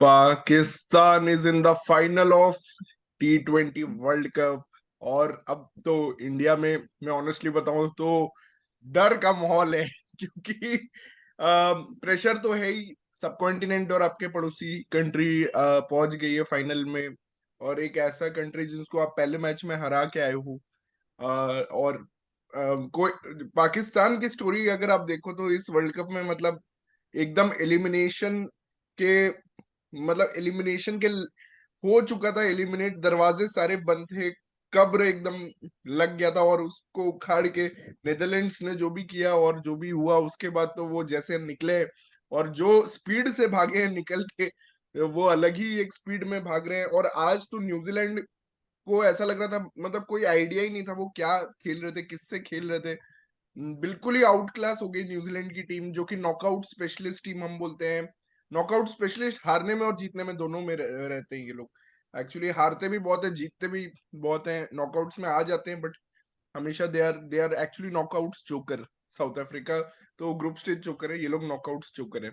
Pakistan is in the final of T20 world cup. और अब तो इंडिया में, मैं ऑनेस्टली बताऊं तो डर का माहौल है क्योंकि प्रेशर तो है ही। सब कॉन्टिनेंट और आपके पड़ोसी कंट्री पहुंच गई है फाइनल में, और एक ऐसा कंट्री जिसको आप पहले मैच में हरा के आए हो। और कोई पाकिस्तान की स्टोरी अगर आप देखो तो इस वर्ल्ड कप में मतलब एकदम एलिमिनेशन के, मतलब एलिमिनेशन के हो चुका था, एलिमिनेट, दरवाजे सारे बंद थे, कब्र एकदम लग गया था, और उसको उखाड़ के नेदरलैंड्स ने जो भी किया और जो भी हुआ उसके बाद तो वो जैसे निकले, और जो स्पीड से भागे हैं निकल के, वो अलग ही एक स्पीड में भाग रहे हैं। और आज तो न्यूजीलैंड को ऐसा लग रहा था, मतलब कोई आइडिया ही नहीं था वो क्या खेल रहे थे, किससे खेल रहे थे। बिल्कुल ही आउट क्लास हो गई न्यूजीलैंड की टीम, जो कि नॉकआउट स्पेशलिस्ट टीम हम बोलते हैं। नॉकआउट स्पेशलिस्ट हारने में और जीतने में दोनों में रहते हैं ये लोग। एक्चुअली हारते भी बहुत है, जीतते भी बहुत हैं, नॉकआउट्स में आ जाते हैं, बट हमेशा they are actually knockouts joker. South Africa तो ग्रुप स्टेज जोकर है, ये लोग नॉकआउट्स जोकर है।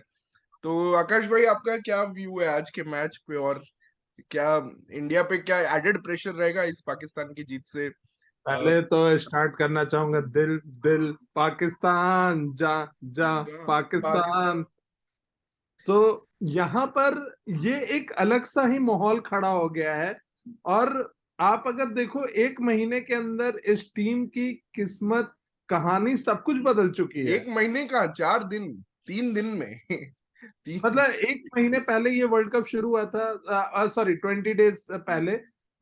तो आकाश भाई, आपका क्या व्यू है आज के मैच पे, और क्या इंडिया पे क्या एडेड प्रेशर रहेगा इस पाकिस्तान की जीत से? पहले तो स्टार्ट करना चाहूंगा, दिल दिल पाकिस्तान जा जा पाकिस्तान। पाकिस्तान। तो यहाँ पर ये एक अलग सा ही माहौल खड़ा हो गया है। और आप अगर देखो, एक महीने के अंदर इस टीम की किस्मत, कहानी सब कुछ बदल चुकी है। एक महीने का 4 दिन, 3 दिन में तीन। मतलब एक महीने पहले ये वर्ल्ड कप शुरू हुआ था, सॉरी 20 डेज पहले,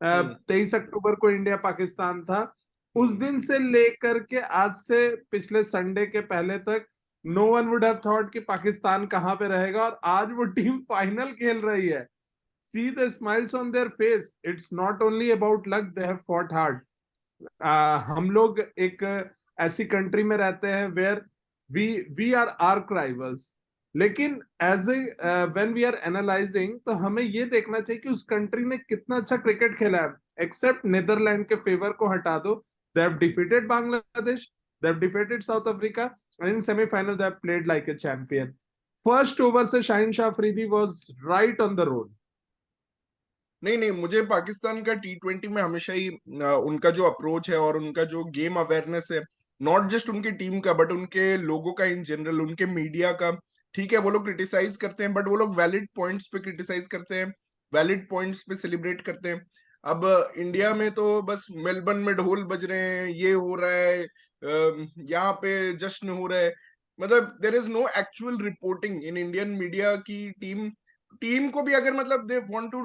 हम्म। 23 अक्टूबर को इंडिया पाकिस्तान था। उस हम्म। दिन से लेकर के आज से पिछले संडे के पहले तक no one would have thought कि पाकिस्तान कहाँ पे रहेगा, और आज वो टीम फाइनल खेल रही है। See the smiles on their face, it's not only about luck, they have fought hard. हम लोग एक ऐसी कंट्री में रहते हैं where we we are arch rivals. लेकिन as a when we are analyzing, तो हमें ये देखना चाहिए कि उस कंट्री ने कितना अच्छा क्रिकेट खेला है। एक्सेप्ट नीदरलैंड के फेवर को हटा दो, they have defeated Bangladesh, they have defeated South Africa, and in semifinal they have played like a champion. First over से Shaheen Shah Afridi was right on the road. नहीं नहीं, मुझे पाकिस्तान का T20 में हमेशा ही उनका जो अप्रोच है और उनका जो गेम अवेयरनेस है, नॉट जस्ट उनकी टीम का बट उनके लोगों का इन जनरल, उनके मीडिया का। ठीक है, वो लोग क्रिटिसाइज करते हैं बट वो लोग वैलिड पॉइंट्स पे क्रिटिसाइज करते हैं, वैलिड पॉइंट्स पे सेलिब्रेट करते हैं। अब इंडिया में तो बस मेलबर्न में ढोल बज रहे हैं, ये हो रहा है, यहाँ पे जश्न हो रहा है, मतलब there is no actual reporting in Indian media की टीम। टीम को भी अगर मतलब they want to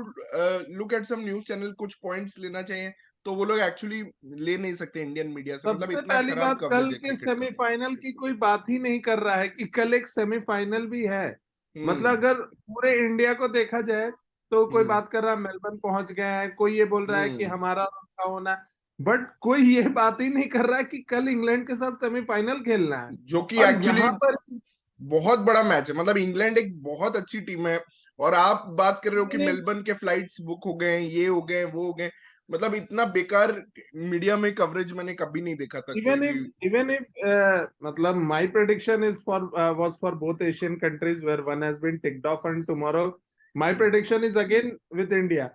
look at some news channel, कुछ पॉइंट्स लेना चाहिए, तो वो लोग एक्चुअली ले नहीं सकते इंडियन मीडिया से, मतलब सबसे इतना पहली खराब बात, कल कवरेज है के क्रिकेट का। सेमीफाइनल की कोई बात ही नहीं कर रहा है कि कल एक सेमीफाइनल भी है। मतलब हम्म। अगर पूरे इंडिया को देखा जाए, तो कोई हम्म। बात कर रहा है मेलबर्न पहुंच गए हैं, कोई ये बोल रहा है कि हम्म। हमारा और उनका होना है। बट कोई ये बात ही नहीं कर रहा है कि कल इंग्लैंड के साथ सेमीफाइनल खेलना है। जो कि और एक्चुअली यहाँ पर बहुत बड़ा मैच है, मतलब इंग्लैंड एक बहुत अच्छी टीम है, और आप बात कर रहे हो कि इवन मेलबर्न के फ्लाइट्स बुक हो गए हैं, ये हो गए वो हो गए। मतलब इतना बेकार मीडिया में कवरेज मैंने कभी नहीं देखा था कोई इवन भी। इफ इवन इफ मतलब my prediction is for was for both Asian countries where one has been ticked off, and tomorrow my hmm. Prediction is again with India.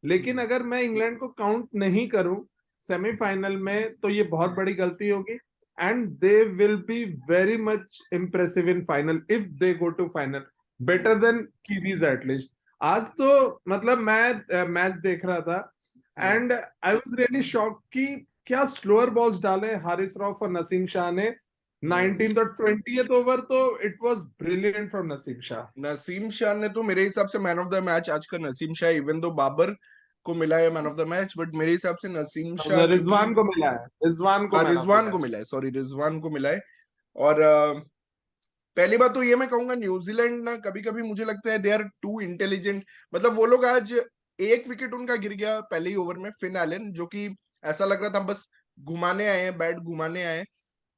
लेकिन हम्म। अगर मैं इंग्लैंड को काउंट नहीं करूं semifinal में, तो ये बहुत बड़ी गलती होगी। And they will be very much impressive in final if they go to final, better hmm. Then Kiwis at least. आज तो मतलब मैं मैच देख रहा था, hmm. And I was really shock कि क्या स्लोअर बॉल्स डाले हारिस रऊफ और नसीम शाह ने। हम्म। 19th और 20th ओवर तो it was brilliant from Naseem Shah. Naseem Shah ने तो मेरे हिसाब से मैन ऑफ द मैच आज का नसीम शाह, इवन दो बाबर को मिला है man of the match, but मेरे हिसाब से नसीम शाह, क्योंकि रिजवान को मिला है, रिजवान को हाँ मैन ऑफ द रिजवान को मैच। मिला है, सॉरी रिजवान को मिला है। और पहली बात तो ये मैं कहूंगा, न्यूजीलैंड ना कभी कभी मुझे लगता है दे आर टू इंटेलिजेंट। मतलब वो लोग आज, एक विकेट उनका गिर गया पहले ही ओवर में, फिन एलन, जो कि ऐसा लग रहा था बस घुमाने आए हैं, बैट घुमाने आए हैं,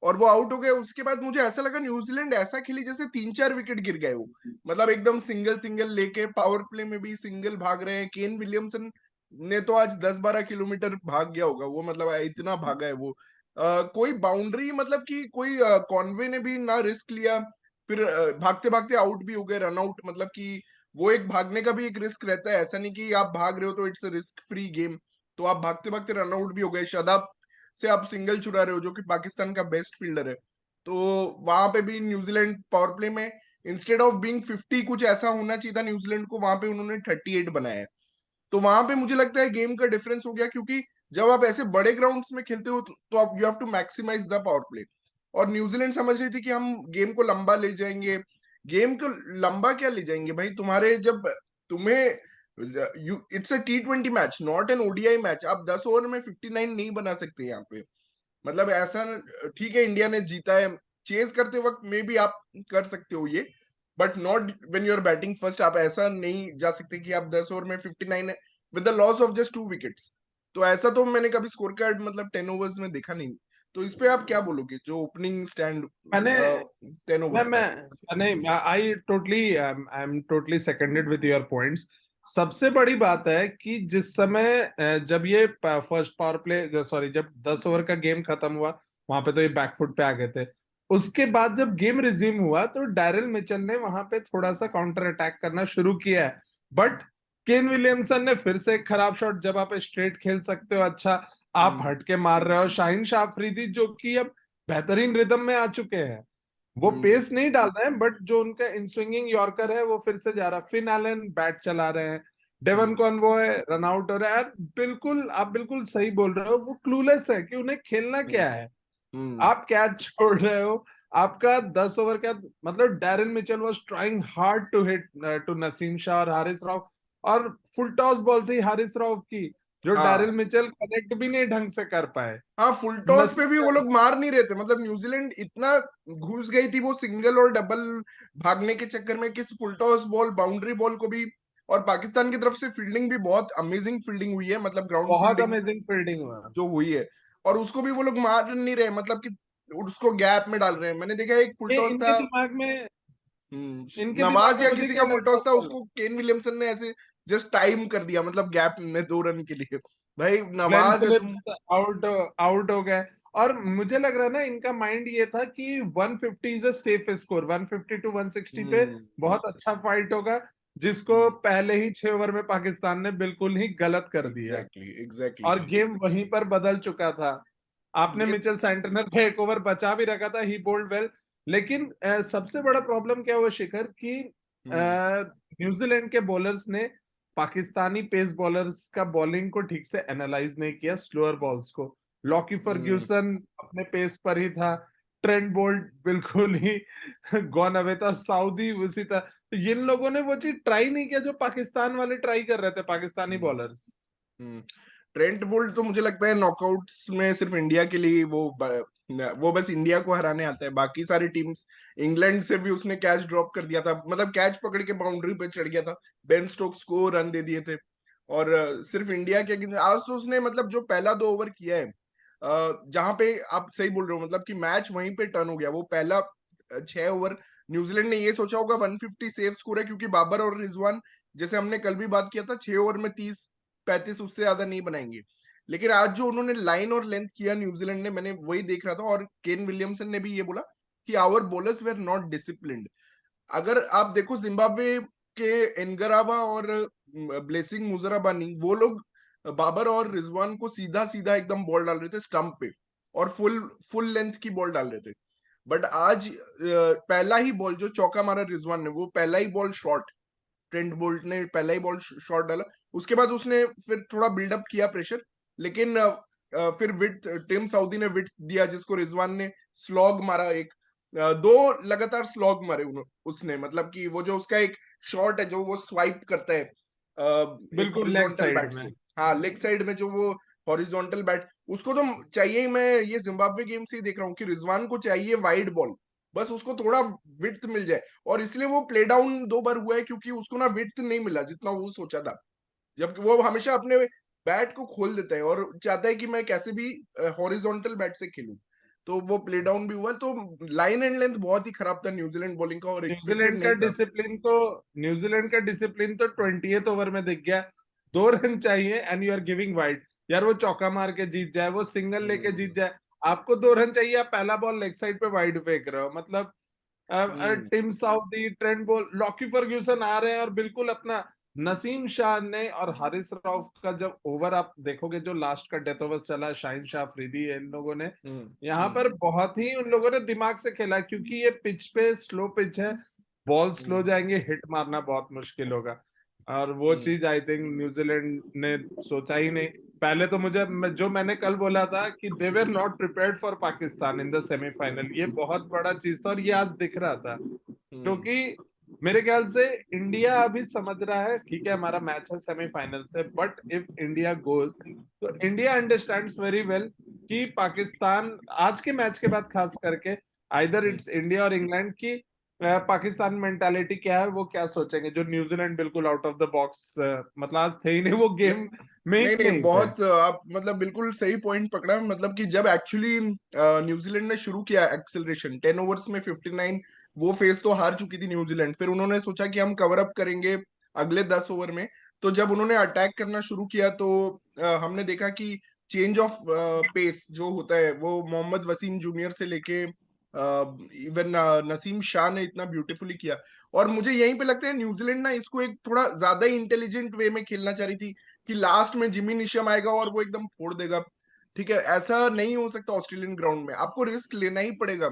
और वो आउट हो गए। उसके बाद मुझे ऐसा लगा न्यूजीलैंड ऐसा खेली जैसे 3-4 विकेट गिर गए वो, मतलब एकदम सिंगल सिंगल लेके, पावर प्ले में भी सिंगल भाग रहे हैं। केन विलियमसन ने तो आज 10-12 किलोमीटर भाग गया होगा वो, मतलब इतना भागा है वो। कोई बाउंड्री, मतलब कि कोई कॉनवे ने भी ना रिस्क लिया, फिर भागते भागते आउट भी हो गए, रन आउट, मतलब कि वो एक भागने का भी एक रिस्क रहता है, ऐसा नहीं कि आप भाग रहे हो तो it's a risk free game. तो आप भागते भागते रन आउट भी हो गए, शादाब से आप सिंगल चुरा रहे हो जो कि पाकिस्तान का बेस्ट फील्डर है। तो वहां पे भी न्यूजीलैंड पावर प्ले में इंस्टेड ऑफ बीइंग 50 कुछ ऐसा होना चाहिए था न्यूजीलैंड को, वहां पे उन्होंने 38 बनाया है। तो वहां पे मुझे लगता है गेम का डिफरेंस हो गया, क्योंकि जब आप ऐसे बड़े ग्राउंड्स में खेलते हो तो आप you have to maximise the power play. और न्यूजीलैंड समझ रही थी कि हम गेम को लंबा ले जाएंगे। गेम को लंबा क्या ले जाएंगे भाई, तुम्हारे जब तुम्हें it's a T20 match, not an ODI match. आप 10 ओवर में 59 नहीं बना सकते यहाँ पे। मतलब ऐसा, ठीक है इंडिया ने जीता है, चेज करते वक्त में भी आप कर सकते हो ये, but not when you are batting first. आप ऐसा नहीं जा सकते कि आप 10 ओवर में 59 with the loss of just 2 wickets. तो ऐसा तो मैंने कभी स्कोर कार्ड मतलब 10 ओवर्स में देखा नहीं। तो इस पे आप क्या बोलोगे, जो ओपनिंग स्टैंड मैंने 10 ओवर्स था? नहीं, I totally I am totally seconded with your points. सबसे बड़ी बात है कि जिस समय जब ये फर्स्ट पावर प्ले, सॉरी, जब 10 ओवर का गेम खत्म हुआ, वहां पे तो ये बैकफुट पे आ गए थे। उसके बाद जब गेम रिज्यूम हुआ तो डैरिल मिचेल ने वहां पे थोड़ा सा काउंटर अटैक करना शुरू किया है, बट केन विलियमसन ने फिर से एक खराब शॉट, जब आप स्ट्रेट खेल सकते हो अच्छा, आप हम्म। हट के मार रहे हो। शाहीन शाह अफरीदी जो कि अब बेहतरीन रिदम में आ चुके हैं, वो हम्म। पेस नहीं डाल रहे हैं, बट जो उनका इन स्विंगिंग यॉर्कर है वो फिर से जा रहा है। फिन एलन बैट चला रहे हैं, डेवन हम्म। कॉनवॉय रन आउट हो रहा है यार। बिल्कुल, आप बिल्कुल सही बोल रहे हो, वो क्लूलेस है कि उन्हें खेलना हम्म। क्या है। हम्म। आप कैच छोड़ रहे हो, आपका 10 ओवर का मतलब Darren Mitchell was trying hard to hit to Naseem Shah और हारिस राव, और फुल टॉस बॉल थी हारिस राव की, जो डैरिल हाँ। मिचेल कनेक्ट भी नहीं ढंग से कर पाए। हाँ, फुल टॉस पे भी वो नसीम लोग मार नहीं रहे थे। मतलब न्यूजीलैंड इतना घुस गई थी वो सिंगल और डबल भागने के चक्कर में, किस full toss ball, boundary ball को भी। और पाकिस्तान की तरफ से फील्डिंग भी बहुत अमेजिंग फील्डिंग हुई है, मतलब ग्राउंड बहुत फील्डिंग अमेजिंग फील्डिंग हुआ। जो हुई है। और उसको भी वो लोग मार नहीं रहे, मतलब कि उसको गैप में डाल रहे हैं। मैंने देखा एक फुल ये टॉस इनके था, दिमाग में इनके दिमाग नवाज में या मुझे किसी क्या का फुल लगता टॉस था, है, उसको केन विलियमसन ने ऐसे जस्ट टाइम कर दिया, मतलब गैप में 2 रन के लिए। भाई ग्लेन नवाज है तुम। फिलिप्स आउट आउट हो गए। और मुझे लग रहा है ना, इनका माइंड ये था कि 150 is a safe score, 150 to 160 पे हम्म। बहुत अच्छा फाइट होगा, जिसको हम्म। पहले ही 6 ओवर में पाकिस्तान ने बिल्कुल ही गलत कर दिया, एग्जैक्टली, एग्जैक्टली। और गेम वहीं पर बदल चुका था। आपने ये मिचेल सैंटनर पे 1 ओवर बचा भी रखा था, ही बोल्ड वेल। लेकिन सबसे बड़ा प्रॉब्लम क्या हुआ शिखर, कि हम्म। न्यूजीलैंड के बॉलर्स ने पाकिस्तानी पेस बॉलर्स का बॉलिंग को ठीक से एनालाइज नहीं किया, स्लोअर बॉल्स को। लॉकी हम्म। फर्ग्यूसन अपने पेस पर ही था, ट्रेंट बोल्ट बिल्कुल ही गॉन अवे था, साउदी उसी था। तो इन लोगों ने वो चीज ट्राई नहीं किया जो पाकिस्तान वाले ट्राई कर रहे थे, पाकिस्तानी हम्म। बॉलर्स। हम्म। ट्रेंट बोल्ट तो मुझे लगता है नॉकआउट्स में सिर्फ इंडिया के लिए वो बस इंडिया को हराने आता है। बाकी सारी टीम्स, इंग्लैंड से भी उसने कैच ड्रॉप कर दिया था, मतलब कैच पकड़ के बाउंड्री पे चढ़ गया था, बेन स्टोक्स को रन दे दिए थे। और सिर्फ इंडिया के अगेंस्ट आज तो उसने मतलब जो पहला 2 ओवर किया है, जहां पे आप सही बोल रहे हो, मतलब कि मैच वहीं पे टर्न हो गया। वो पहला 6 ओवर न्यूजीलैंड ने ये सोचा होगा 150 सेफ स्कोर है, क्योंकि बाबर और रिजवान, जैसे हमने कल भी बात किया था, 6 ओवर में 30-35 उससे ज्यादा नहीं बनाएंगे। लेकिन आज जो उन्होंने लाइन और लेंथ किया न्यूजीलैंड ने, मैंने वही देख रहा था। और केन विलियमसन ने भी ये बोला कि our bowlers were not disciplined. अगर आप देखो जिम्बाब्वे के एनगरावा और ब्लेसिंग मुजराबानी, वो लोग बाबर और रिजवान को सीधा सीधा एकदम बॉल डाल रहे थे स्टंप पे, और फुल फुल लेंथ की बॉल डाल रहे थे। बट आज पहला ही बॉल जो चौका मारा रिजवान ने, वो पहला ही बॉल शॉर्ट, ट्रेंट बोल्ट ने पहला ही बॉल शॉट डाला। उसके बाद उसने फिर थोड़ा बिल्डअप किया प्रेशर, लेकिन फिर विट टिम साउदी ने विट दिया, जिसको रिजवान ने स्लॉग मारा एक, 2 लगातार स्लॉग मारे उसने। मतलब कि वो जो उसका एक शॉट है जो वो स्वाइप करता है एक बिल्कुल लेग हॉरिजॉन्टल साइड बैट में। से, हाँ लेग साइड में जो वो हॉरिजॉन्टल बैट, उसको तो चाहिए ही। मैं ये जिम्बाब्वे गेम से ही देख रहा हूँ कि रिजवान को चाहिए वाइड बॉल, बस उसको थोड़ा विड्थ मिल जाए। और इसलिए वो प्ले डाउन 2 बार हुआ है, क्योंकि उसको ना विड्थ नहीं मिला जितना वो सोचा था। जबकि वो हमेशा अपने बैट को खोल देता है और चाहता है कि मैं कैसे भी हॉरिजॉन्टल बैट से खेलूं। तो वो प्ले डाउन भी हुआ, तो लाइन एंड लेंथ बहुत ही खराब था न्यूजीलैंड बॉलिंग का, और एक्सपेक्टेड न्यूजीलैंड का नहीं था। डिसिप्लिन तो न्यूजीलैंड का डिसिप्लिन तो 20th ओवर में दिख गया। 2 रन चाहिए and you are giving wide. यार वो चौका मार के जीत जाए, वो सिंगल लेके जीत हम्म। जाए, आपको 2 रन चाहिए, आप पहला बॉल लेग साइड पे वाइड फेंक रहे हो। मतलब टिम साउदी, ट्रेंट बोल, लॉकी फर्ग्यूसन आ रहे हैं और बिल्कुल अपना, नसीम शाह ने और हारिस रऊफ का जब ओवर आप देखोगे जो लास्ट का डेथ ओवर चला, शाहिन शाह अफरीदी, इन लोगों ने यहाँ पर बहुत ही उन लोगों ने दिमाग से खेला, क्योंकि ये पिच पे स्लो पिच है, बॉल स्लो जाएंगे, हिट मारना बहुत मुश्किल होगा। और वो चीज आई थिंक न्यूजीलैंड ने सोचा ही नहीं। पहले तो मुझे जो मैंने कल बोला था कि they were not prepared for Pakistan in the semifinal, ये बहुत बड़ा चीज था और ये आज दिख रहा था। क्योंकि मेरे ख्याल से इंडिया अभी समझ रहा है ठीक है हमारा मैच है सेमीफाइनल से, बट इफ इंडिया गोज तो इंडिया अंडरस्टैंड्स वेरी वेल कि पाकिस्तान आज के मैच के बाद खास करके आइदर इट्स इंडिया और इंग्लैंड की पाकिस्तान मेंटालिटी क्या है, वो क्या सोचेंगे, जो न्यूजीलैंड बिल्कुल आउट ऑफ द बॉक्स मतलब आज थे ही नहीं, वो गेम में ही नहीं नहीं, नहीं थे। बहुत आप मतलब बिल्कुल सही पॉइंट पकड़ा। मतलब कि जब एक्चुअली न्यूजीलैंड ने शुरू किया एक्सेलरेशन 10 ओवर्स में 59, वो फेज तो हार चुकी थी न्यूजीलैंड। फिर उन्होंने सोचा कि हम कवर अप करेंगे अगले 10 ओवर में। तो जब उन्होंने अटैक करना शुरू किया तो हमने देखा कि चेंज ऑफ पेस जो होता है वो मोहम्मद वसीम जूनियर से लेके इवन नसीम शाह ने इतना ब्यूटीफुली किया। और मुझे यहीं पे लगता है न्यूजीलैंड ना इसको एक थोड़ा ज्यादा ही इंटेलिजेंट वे में खेलना चाह रही थी कि लास्ट में जिमी निशम आएगा और वो एकदम फोड़ देगा। ठीक है, ऐसा नहीं हो सकता ऑस्ट्रेलियन ग्राउंड में, आपको रिस्क लेना ही पड़ेगा।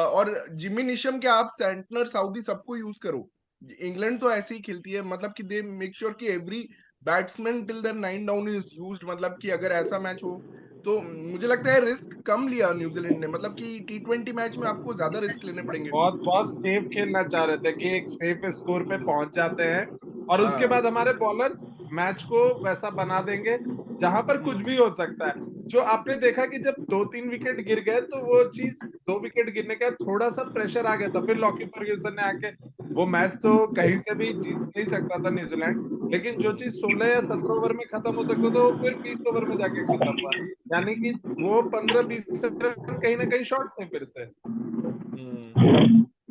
और जिमी निशम क्या, आप सेंटनर साउदी सबको यूज करो। इंग्लैंड तो ऐसे ही खेलती है, मतलब कि दे मेक श्योर कि every batsman till their 9 down is used. मतलब कि अगर ऐसा मैच हो तो मुझे लगता है रिस्क कम लिया न्यूजीलैंड ने। मतलब कि T20 मैच में आपको ज्यादा रिस्क लेने पड़ेंगे। बहुत बहुत सेफ खेलना चाह रहे थे कि एक सेफ स्कोर पे पहुंच जाते हैं और उसके हाँ। बाद हमारे बॉलर्स मैच को वैसा बना देंगे जहां पर कुछ भी हो सकता है। जो आपने देखा कि जब 2-3 विकेट गिर गए तो वो चीज, 2 विकेट गिरने का थोड़ा सा प्रेशर आ गया था, फिर लॉकी फर्ग्यूसन ने आके, वो मैच तो कहीं से भी जीत नहीं सकता था न्यूजीलैंड, लेकिन जो चीज 16 या 17 ओवर में खत्म हो सकता था वो फिर 20 ओवर में जाके खत्म हुआ। यानी कि वो 15-20 रन कहीं ना कहीं शॉर्ट थे फिर से।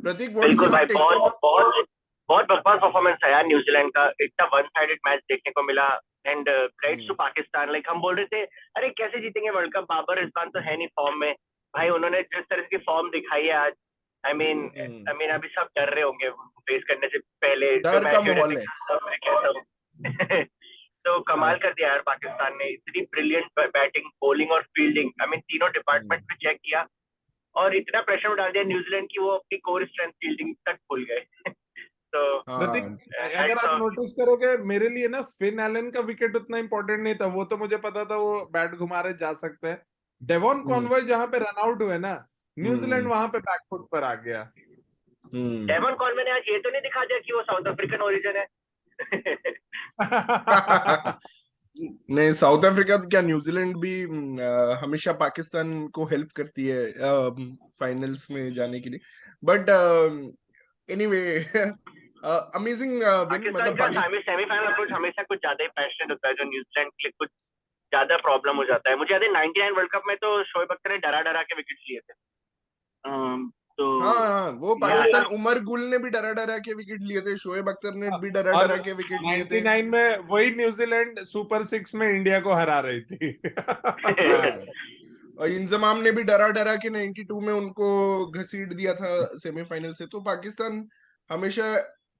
प्रतीक, व्हाट्स बिल्कुल योर भाई, टेक? बहुत बहुत बहुत बकवास परफॉर्मेंस है यार न्यूजीलैंड का। इतना वन साइडेड मैच देखने को मिला। And credits to Pakistan. Like हम बोल रहे थे अरे कैसे जीतेंगे वर्ल्ड कप, बाबर रिजवान तो है नहीं फॉर्म में। भाई उन्होंने जिस तरह की फॉर्म दिखाई है आज, आई मीन अभी सब डर रहे होंगे फेस करने से पहले जो डर का मैच माहौल है। तो कमाल हाँ। कर दिया यार पाकिस्तान ने। इतनी ब्रिलियंट बैटिंग, बॉलिंग और फील्डिंग, आई मीन तीनों डिपार्टमेंट में चेक किया और इतना प्रेशर में डाल दिया न्यूजीलैंड की वो अपनी कोर स्ट्रेंथ फील्डिंग तक भूल गए। तो प्रतीक, हाँ। अगर हैट्स आप ऑफ। नोटिस करोगे मेरे लिए ना फिन एलन का विकेट उतना इंपॉर्टेंट नहीं था, वो तो मुझे पता था वो बैट घुमा रहे जा सकते हैं। डेवॉन हम्म। कॉनवॉय जहां पे रन आउट हुए ना, न्यूजीलैंड हम्म। वहां पे बैकफुट पर आ गया। हम्म। डेवन कॉनवे ने आज ये तो नहीं दिखा दिया कि वो साउथ अफ्रीकन ओरिजिन है। नहीं, साउथ अफ्रीका तो क्या, न्यूजीलैंड भी हमेशा पाकिस्तान को हेल्प करती है फाइनल्स में जाने के लिए। But anyway, amazing win. Pakistan मतलब का पाकिस्तान। सेमीफाइनल अप्रोच हमेशा कुछ ज्यादा ही पैशनेट होता है, जो न्यूजीलैंड के लिए कुछ ज्यादा प्रॉब्लम हो जाता है। मुझे याद है 99 वर्ल्ड कप में तो शोएब अख्तर ने डरा डरा के विकेट लिए थे। तो हाँ हाँ, वो या पाकिस्तान, उमर गुल ने भी डरा डरा के विकेट लिए थे, शोएब अख्तर ने भी डरा और डरा के विकेट लिए थे। 99 में वही न्यूजीलैंड सुपर 6 में इंडिया को हरा रही थी। हाँ, और इंजमाम ने भी डरा डरा के 92 में उनको घसीट दिया था सेमीफाइनल से। तो पाकिस्तान हमेशा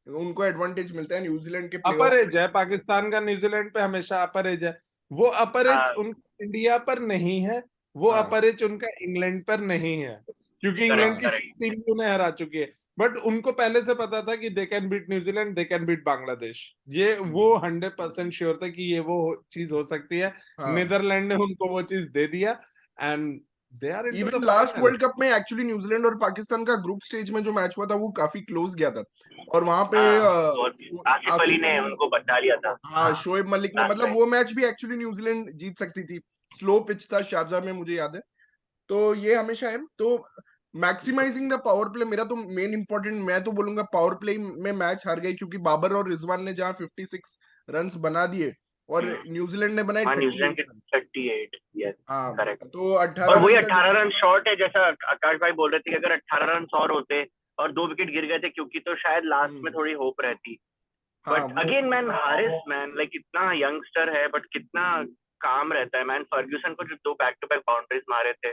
उनको एडवांटेज मिलता है न्यूजीलैंड के अपर प्लेऑफ में। एज है पाकिस्तान का, न्यूजीलैंड पे हमेशा अपर एज है। वो अपर एज हाँ, उन इंडिया पर नहीं है, वो हाँ। अपर एज उनका इंग्लैंड पर नहीं है, क्योंकि इंग्लैंड हाँ। की टीम भी उन्हें हरा चुकी है। बट उनको पहले से पता था कि they can beat New Zealand, they can beat Bangladesh. ये वो 100% श्योर थे कि ये वो चीज हो सकती है। हाँ। नीदरलैंड ने उनको वो चीज दे दिया and they are into the even last final. World cup में एक्चुअली न्यूजीलैंड और पाकिस्तान का ग्रुप स्टेज में जो मैच हुआ था वो काफी क्लोज गया था। और वहां पे हाँ, और आसिफ अली आसिफ ने अली, उनको बचा लिया था हाँ, शोएब मलिक ने, लास्ट मतलब में। वो मैच भी एक्चुअली न्यूजीलैंड जीत सकती थी। स्लो पिच था शारजा में, मुझे याद है। तो ये हमेशा है। तो मैक्सिमाइजिंग द पावर प्ले मेरा तो मेन इंपॉर्टेंट, मैं तो बोलूंगा पावर प्ले में मैच हार गई, क्योंकि बाबर और रिजवान ने जहां 56 रन्स बना दिए और न्यूजीलैंड ने बनाए हाँ, न्यूजीलैंड 38 के रन। 38, यस, हाँ, करेक्ट। तो और 18 वही रन का 18 रन शॉर्ट है, जैसा आकाश भाई बोल रहे थे कि अगर 18 रन और होते और 2 विकेट गिर गए थे क्योंकि, तो शायद लास्ट में हम्म, थोड़ी होप रहती। हाँ, बट वो again man, Haris man, like इतना यंगस्टर है बट कितना काम रहता है मैन। फर्ग्यूसन को जो 2 बैक टू बैक बाउंड्रीज मारे थे,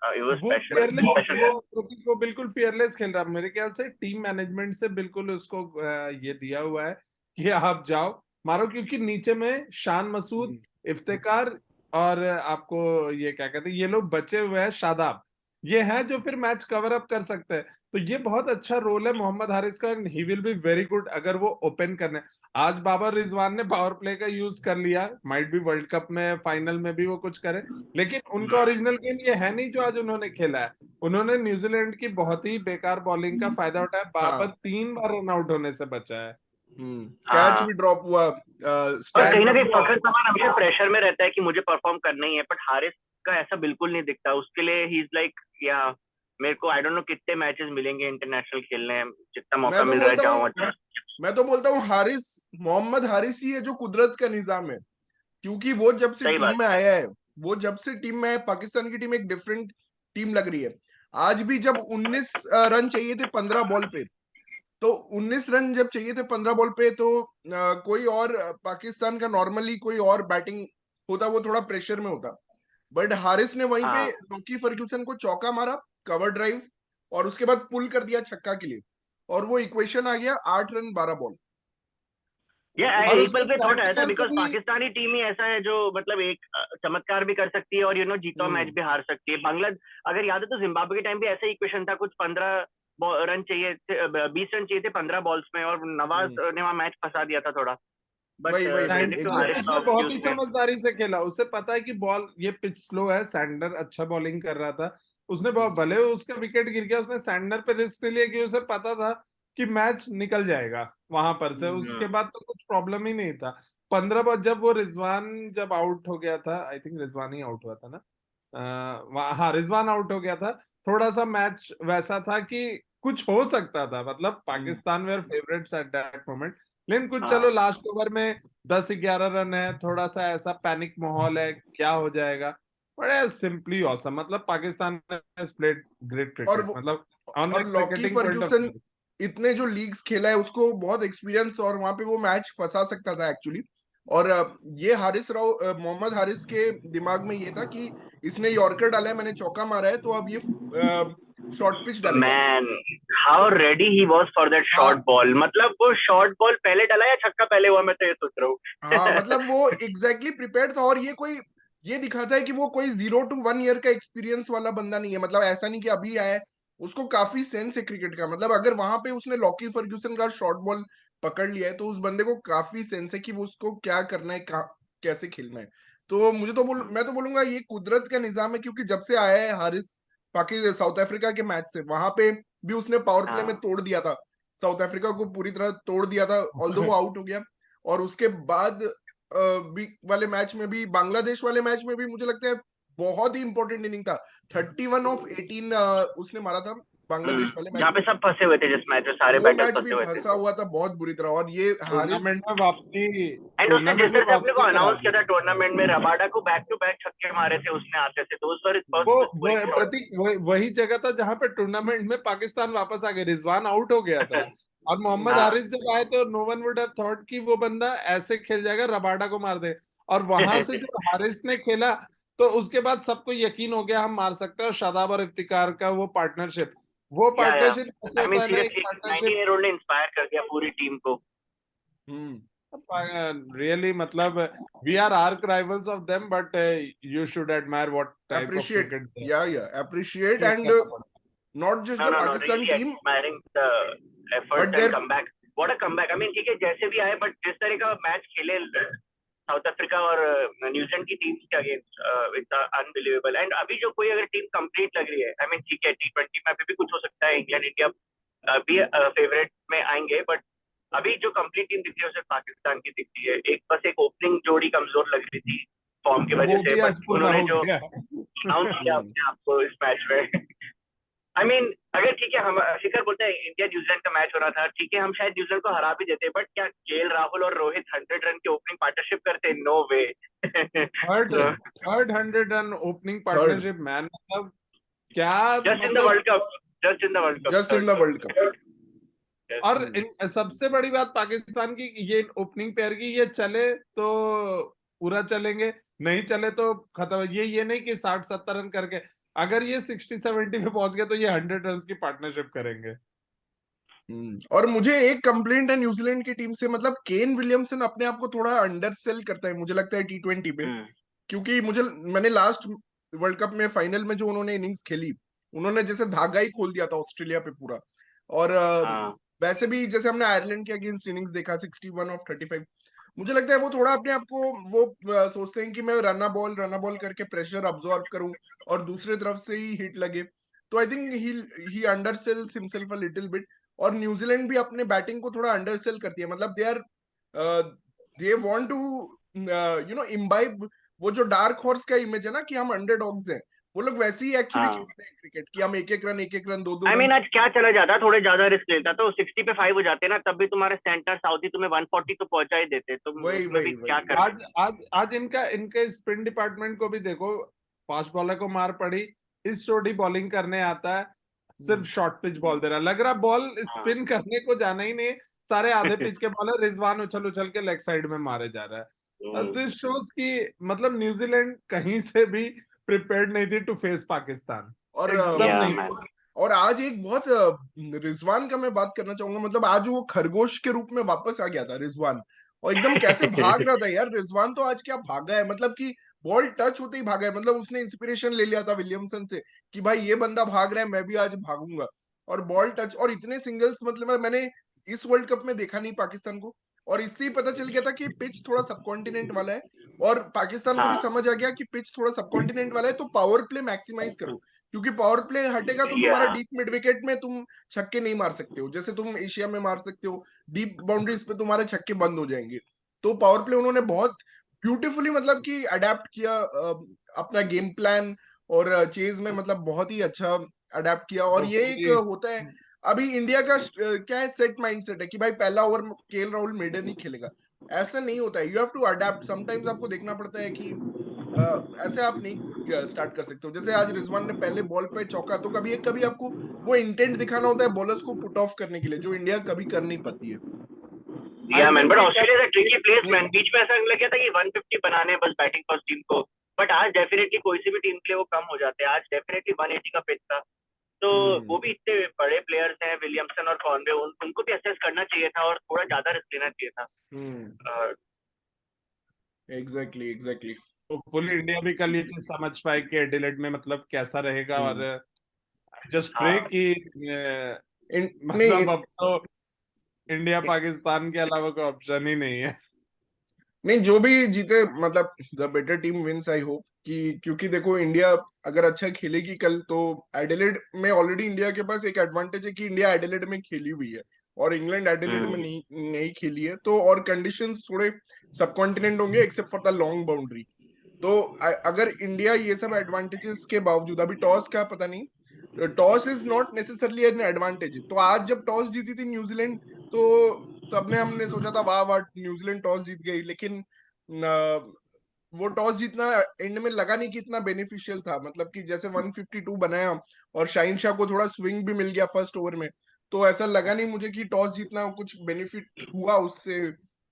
It was वो special. fearless, Special. वो प्रतीक वो बिल्कुल fearless खेल रहा है मेरे ख्याल से। टीम मैनेजमेंट से बिल्कुल उसको ये दिया हुआ है कि आप जाओ मारो, क्योंकि नीचे में शान मसूद, इफ्तिकार और आपको ये क्या कहते हैं, ये लोग बचे हुए हैं, शादाब, ये हैं जो फिर मैच कवर अप कर सकते हैं। तो ये बहुत अच्छा रोल है मोहम्मद हारिस का, he will be very good अगर वो ओपन करने। आज बाबर रिजवान ने पावर प्ले का यूज कर लिया, माइट बी वर्ल्ड कप में फाइनल में भी वो कुछ करे, लेकिन उनका ओरिजिनल गेम ये है नहीं जो आज उन्होंने खेला है। उन्होंने न्यूजीलैंड की बहुत ही बेकार बॉलिंग का फायदा उठाया, बाबर हाँ 3 बार रन आउट होने से बचा है। कैच हाँ। भी ड्रॉप हुआ, और स्टैंड कहीं ना कहीं का फखर जमान हमेशा प्रेशर में रहता है कि मुझे परफॉर्म करना ही है, बट हारिस का ऐसा बिल्कुल नहीं दिखता। उसके लिए ही इज लाइक, या मेरे को आई डोंट नो कितने मैचेस मिलेंगे इंटरनेशनल खेलने, जितना मौका मिल रहा है जाऊं अच्छा। मैं तो बोलता हूँ हारिस, मोहम्मद हारिस ही है जो कुदरत का निजाम है। क्योंकि वो जब से सही बात। टीम में आया है, वो जब से टीम में है, पाकिस्तान की टीम एक डिफरेंट टीम लग रही है। आज भी जब 19 रन चाहिए थे 15 बॉल पे, तो 19 रन जब चाहिए थे 15 बॉल पे, तो कोई और पाकिस्तान का नॉर्मली कोई और बैटिंग होता, वो थोड़ा प्रेशर में होता। बट हारिस ने वहीं पे हाँ लॉकी फर्ग्यूसन को चौका मारा, कवर ड्राइव, और उसके बाद पुल कर दिया छक्का के लिए, और वो इक्वेशन आ गया 8 रन 12 बॉल। ये और एक उसके पल के थॉट आया था, स्टैमिना को बिकॉज भी पाकिस्तानी टीम ही ऐसा है जो मतलब एक चमत्कार भी कर सकती है और जीता मैच भी हार सकती है। अगर याद है तो जिम्बाब्वे के टाइम भी ऐसा ही इक्वेशन था, कुछ 15 रन चाहिए थे, 20 रन चाहिए थे 15 बॉल्स में, और नवाज ने वहां मैच फंसा दिया था थोड़ा। बट वही वही वही क्रेडिट टू उसने हारिस एग्जैक्टली। उसने ऑफ बहुत ही उसमें। समझदारी से खेला, उसे पता है कि बॉल ये पिच स्लो है, सैंडर अच्छा बॉलिंग कर रहा था, उसने बहुत भले उसका विकेट गिर गया, उसने सैंडर पे रिस्क लिया कि उसे पता था कि मैच निकल जाएगा वहां पर से, उसके बाद तो कुछ प्रॉब्लम ही नहीं था। 15 बार जब वो रिजवान जब आउट हो गया था, I think Rizwan he out हुआ था ना, हाँ रिजवान आउट हो गया था, थोड़ा सा मैच वैसा था कि कुछ हो सकता था, मतलब Pakistan were favourites at that moment, लेकिन कुछ चलो हाँ लास्ट ओवर में 10-11 रन है, थोड़ा सा ऐसा पैनिक माहौल है, क्या हो जाएगा। बड़े सिंपली ऑसम, मतलब पाकिस्तान ने प्लेड ग्रेट और क्रिकेट, वो, मतलब ऑन द और Lockie cricketing point of Ferguson view. इतने जो लीग्स खेला है, उसको बहुत एक्सपीरियंस, और वहां पे वो मैच फंसा सकता था एक्चुअली। और ये हारिस राव, मोहम्मद हारिस के दिमाग में ये था कि इसने यॉर्कर डाला है, मैंने चौका मारा है, तो अब ये शॉर्ट पिच डालेगा। Man, how ready he was for that short हाँ बॉल। मतलब वो शॉर्ट बॉल पहले डाला या छक्का पहले हुआ, मैं तो ये सोच रहा हाँ, हूँ। मतलब वो एग्जैक्टली प्रिपेयर्ड था। और ये दिखाता है कि वो कोई 0 to 1 ईयर का एक्सपीरियंस वाला बंदा नहीं है। मतलब ऐसा नहीं कि अभी आया है, उसको काफी सेंस है क्रिकेट का। मतलब अगर वहां पे उसने लॉकी फर्ग्यूसन का शॉर्ट बॉल पकड़ लिया है, तो उस बंदे को काफी सेंस है कि वो उसको क्या करना है, कैसे खेलना है। तो मैं तो बोलूंगा ये कुदरत का निजाम है, क्योंकि जब से आया है हारिस पाकिस्तान साउथ अफ्रीका के मैच से, वहां पे भी उसने पावर प्ले में हाँ तोड़ दिया था, साउथ अफ्रीका को पूरी तरह तोड़ दिया था, ऑल्दो वो आउट हो गया। और उसके बाद भी वाले मैच में भी, बांग्लादेश वाले मैच में भी, मुझे लगता है बहुत ही इंपॉर्टेंट इनिंग था। 31 of 18 उसने मारा था बांग्लादेश वाले मैच जहाँ में। पे सब फंसे हुए थे, जिस मैच में सारे वो बैटर्स मैच भी फंसे हुए थे। फंसा हुआ था बहुत बुरी तरह, और ये हारिस। टूर्नामेंट में वापसी, एंड उसने जिस टूर्नामेंट में तरह से अपने को वापसी करा अनाउंस दी। किया था टूर्नामेंट में, रबाडा को बैक टू बैक छक्के मारे थे उसने आते थे, तो उस पर वो फर्स्ट वो क्विक शॉट। प्रतीक वही जगह था जहां पे टूर्नामेंट में पाकिस्तान वापस आ गए, रिजवान आउट हो गया था, और मोहम्मद हाँ हारिस जब आए तो no one would have thought कि वो बंदा ऐसे खेल जाएगा, रबाडा को मार दे। और वहां से जब हारिस ने खेला, तो उसके बाद सबको यकीन हो गया हम मार सकते हैं। और शादाब और इफ्तिकार का वो या पार्टनरशिप ऐसे आई मीन होता है ना, एक सीरियसली पार्टनरशिप 19 ईयर ओल्ड ने इंस्पायर कर दिया पूरी टीम को। हम्म रियली, मतलब we are arch rivals of them, but you should admire what type of appreciate, cricket दे या अप्रिशिएट, एंड करना पड़ता not just no the no no, Pakistan really team, admiring the but efforts and their. Comeback. What a comeback, I mean ठीक है जैसे भी आए, but जिस तरह का मैच खेले साउथ अफ्रीका और न्यूजीलैंड की टीम्स के अगेंस्ट, इट्स अनबिलीवेबल। एंड अभी जो कोई अगर टीम कंप्लीट लग रही है, आई मीन ठीक है T20 में अभी भी कुछ हो सकता है, इंग्लैंड इंडिया भी फेवरेट में आएंगे, बट अभी जो कंप्लीट टीम दिखती है वो सिर्फ पाकिस्तान की दिखती है। एक बस एक ओपनिंग जोड़ी कमजोर लग रही थी फॉर्म की है। वजह वो से, भी बट आज पूरा उन्होंने हो जो गया। अनाउंस किया अपने आप को इस मैच में। आई मीन अगर ठीक है, हम शिखर बोलते हैं इंडिया न्यूजीलैंड का मैच हो रहा था, ठीक है हम शायद न्यूजीलैंड को हरा भी देते, बट क्या केएल राहुल और रोहित 100 रन की ओपनिंग पार्टनरशिप करते? No way. Third third 100 run opening third, partnership man, मतलब क्या, जस्ट इन द मतलब। World cup, just in the world cup, just in the world cup. Third. और सबसे बड़ी बात पाकिस्तान की, ये ओपनिंग पेयर की, ये चले तो पूरा चलेंगे, नहीं चले तो खत्म। ये नहीं कि 60-70 रन करके, अगर ये 60-70 पे पहुंच गया तो ये 100 रन की पार्टनरशिप करेंगे। और मुझे एक कंप्लेंट है न्यूजीलैंड की टीम से, मतलब केन विलियमसन अपने आप को थोड़ा अंडर सेल करता है मुझे लगता है T20 पे, क्योंकि मैंने लास्ट वर्ल्ड कप में फाइनल में जो उन्होंने इनिंग्स खेली, उन्होंने जैसे धागा ही खोल दिया था ऑस्ट्रेलिया पे पूरा। और वैसे भी जैसे हमने आयरलैंड के अगेंस्ट इनिंग्स देखा 61 ऑफ 35, मुझे लगता है वो थोड़ा अपने आप को वो सोचते हैं कि मैं रना बॉल करके प्रेशर अब्सॉर्ब करूं और दूसरे तरफ से ही हिट लगे। तो I think he undersells himself a little bit. और न्यूजीलैंड भी अपने बैटिंग को थोड़ा अंडरसेल करती है, मतलब दे वांट टू इम्बाइब वो जो डार्क हॉर्स का इमेज है ना कि हम अंडरडॉग्स हैं, वो लोग वैसे ही एक्चुअली खेलते हैं क्रिकेट कि हम एक एक रन 2-2 आई रन। मीन आज क्या चला जाता, थोड़े ज्यादा रिस्क लेता तो 60 पे 5 हो जाते ना, तब भी तुम्हारे सेंटर साउथी तुम्हें 140 तो पहुंचा ही देते, तुम वही उसमें वही भी क्या वही कर। आज इनके स्पिन डिपार्टमेंट को भी देखो, फास्ट बॉलर को मार पड़ी, इस छोटी बॉलिंग करने आता है, सिर्फ शॉर्ट पिच बॉल दे रहा, लग रहा बॉल स्पिन करने को जाना ही नहीं, सारे आधे पिच के बॉलर रिजवान उछल उछल के लेग साइड में मारे जा रहा है। दिस शोज की मतलब न्यूजीलैंड कहीं से भी प्रिपेयर्ड नहीं थी टू फेस पाकिस्तान, और एकदम नहीं। और आज एक बहुत रिजवान का मैं बात करना चाहूंगा, मतलब आज वो खरगोश के रूप में वापस आ गया था रिजवान, और एकदम कैसे भाग रहा था यार रिजवान, तो आज क्या भागा है, मतलब कि बॉल टच होते ही भागा है, मतलब उसने इंस्पिरेशन ले लिया था विलियमसन से कि भाई ये बंदा भाग रहा है मैं भी आज भागूंगा। और बॉल टच और इतने सिंगल्स, मतलब मैंने इस वर्ल्ड कप में देखा नहीं पाकिस्तान को, और इससे ही पता चल गया था कि पिच थोड़ा सबकॉन्टिनेंट वाला है, और पाकिस्तान को भी समझ आ गया कि पिच थोड़ा सबकॉन्टिनेंट वाला है, तो पावर प्ले मैक्सिमाइज करो, क्योंकि पावर प्ले हटेगा तो तुम्हारा डीप मिड विकेट में तुम छक्के नहीं मार सकते हो जैसे तुम एशिया में मार सकते हो, डीप बाउंड्रीज पे तुम्हारे छक्के बंद हो जाएंगे। तो पावर प्ले उन्होंने बहुत ब्यूटीफुली मतलब कि अडेप्ट किया अपना गेम प्लान, और चेज में मतलब बहुत ही अच्छा अडेप्ट किया। और ये एक होता है अभी इंडिया का क्या है, सेट माइंडसेट है कि भाई पहला ओवर केएल राहुल मेडन ही खेलेगा, ऐसा नहीं होता है, you have to adapt, sometimes आपको देखना पड़ता है कि ऐसे आप नहीं स्टार्ट कर सकते हो। जैसे आज रिजवान ने पहले बॉल पे चौका, तो कभी आपको वो इंटेंट दिखाना होता है बॉलर्स को पुट ऑफ करने के लिए, जो इंडिया कभी कर नहीं पाती है। Yeah man, but Australia is a tricky place man, बीच में ऐसा लग गया था कि 150 बनाने बस बैटिंग फर्स्ट टीम को, बट आज डेफिनेटली कोई सी भी टीम के लिए वो कम हो जाते हैं, आज डेफिनेटली 180 का पिच था, तो वो भी इतने बड़े प्लेयर्स हैं विलियमसन और कॉनवे, उनको भी असेस करना चाहिए था और थोड़ा ज्यादा रिस्क लेना चाहिए था। एग्जैक्टली तो फुल इंडिया भी कल ये चीज समझ पाए कि एडिलेड में मतलब कैसा रहेगा, और जस्ट प्रे कि मतलब अब तो इंडिया पाकिस्तान के अलावा कोई ऑप्शन ही नहीं है। नहीं, जो भी जीते मतलब the better team wins, I hope कि, क्योंकि देखो इंडिया अगर अच्छा खेलेगी कल तो एडिलेड में ऑलरेडी इंडिया के पास एक एडवांटेज है कि इंडिया एडिलेड में खेली हुई है और इंग्लैंड एडिलेड में नहीं खेली है, तो और कंडीशंस थोड़े सबकॉन्टिनेंट होंगे except for the long boundary. तो अगर इंडिया ये सब एडवांटेजेस के बावजूद, अभी टॉस का पता नहीं, toss is not necessarily an advantage, तो आज जब टॉस जीती थी न्यूजीलैंड तो हमने सोचा था वाह वाह न्यूजीलैंड टॉस जीत गई, लेकिन वो टॉस जीतना एंड में लगा नहीं कि इतना बेनिफिशियल था, मतलब कि जैसे 152 बनाया और शाहीन शाह को थोड़ा स्विंग भी मिल गया फर्स्ट ओवर में, तो ऐसा लगा नहीं मुझे कि टॉस जीतना कुछ बेनिफिट हुआ उससे